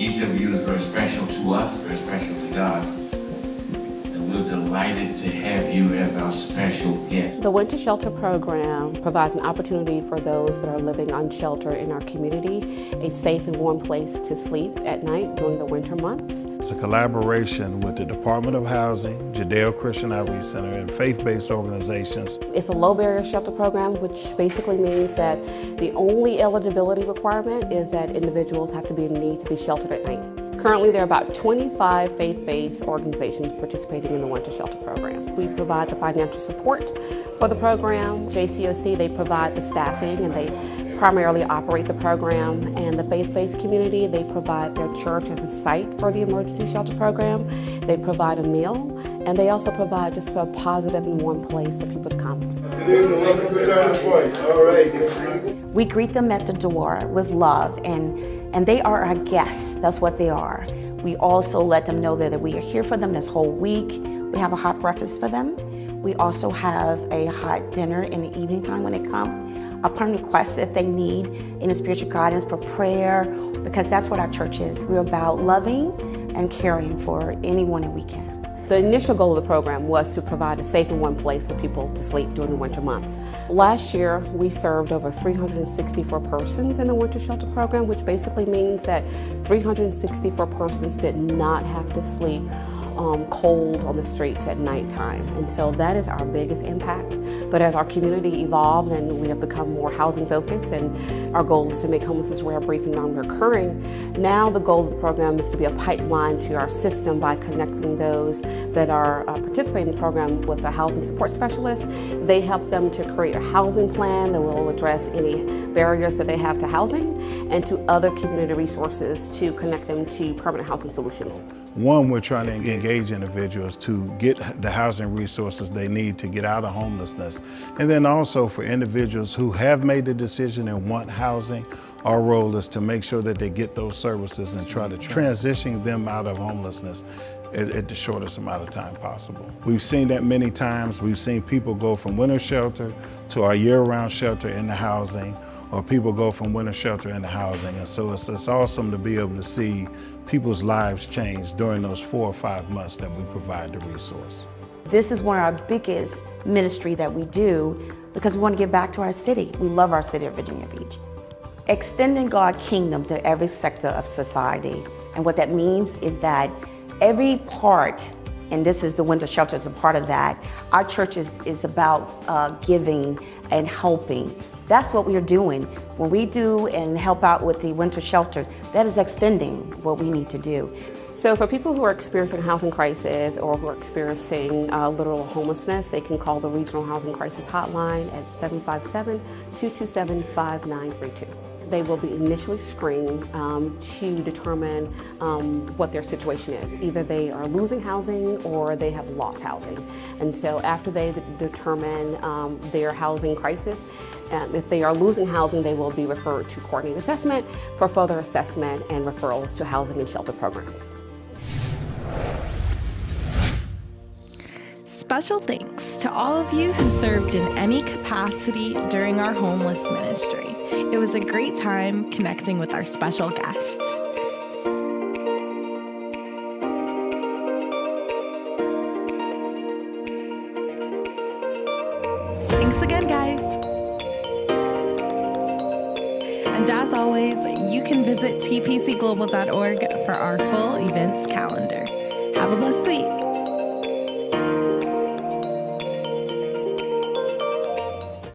Each of you is very special to us, very special to God. And we're delighted to have you as our special guest. The Winter Shelter Program provides an opportunity for those that are living unsheltered in our community, a safe and warm place to sleep at night during the winter months. It's a collaboration with the Department of Housing, Judeo-Christian Outreach Center, and faith-based organizations. It's a low barrier shelter program, which basically means that the only eligibility requirement is that individuals have to be in need to be sheltered at night. Currently, there are about 25 faith-based organizations participating in the Winter Shelter Program. We provide the financial support for the program. JCOC, they provide the staffing and they primarily operate the program. And the faith-based community, they provide their church as a site for the emergency shelter program. They provide a meal, and they also provide just a positive and warm place for people to come. We greet them at the door with love, and they are our guests. That's what they are. We also let them know that we are here for them this whole week. We have a hot breakfast for them. We also have a hot dinner in the evening time when they come. Upon request, if they need any spiritual guidance for prayer, because that's what our church is. We're about loving and caring for anyone that we can. The initial goal of the program was to provide a safe and warm place for people to sleep during the winter months. Last year, we served over 364 persons in the Winter Shelter Program, which basically means that 364 persons did not have to sleep cold on the streets at nighttime. And so that is our biggest impact. But as our community evolved and we have become more housing focused, and our goal is to make homelessness rare, brief, and non-recurring, now the goal of the program is to be a pipeline to our system by connecting those that are participating in the program with a housing support specialist. They help them to create a housing plan that will address any barriers that they have to housing and to other community resources to connect them to permanent housing solutions. One, we're trying to engage individuals to get the housing resources they need to get out of homelessness. And then also for individuals who have made the decision and want housing, our role is to make sure that they get those services and try to transition them out of homelessness at the shortest amount of time possible. We've seen that many times. We've seen people go from winter shelter to our year-round shelter into housing, or people go from winter shelter into housing. And so it's awesome to be able to see people's lives change during those 4 or 5 months that we provide the resource. This is one of our biggest ministry that we do because we want to give back to our city. We love our city of Virginia Beach. Extending God's kingdom to every sector of society. And what that means is that every part, and this is the winter shelter is a part of that, our church is about giving and helping. That's what we are doing. When we do and help out with the winter shelter, that is extending what we need to do. So for people who are experiencing a housing crisis or who are experiencing literal homelessness, they can call the Regional Housing Crisis Hotline at 757-227-5932. They will be initially screened to determine what their situation is. Either they are losing housing or they have lost housing. And so after they determine their housing crisis, if they are losing housing, they will be referred to coordinated assessment for further assessment and referrals to housing and shelter programs. Special thanks to all of you who served in any capacity during our homeless ministry. It was a great time connecting with our special guests. Thanks again, guys. And as always, you can visit tpcglobal.org for our full events calendar. Have a blessed week.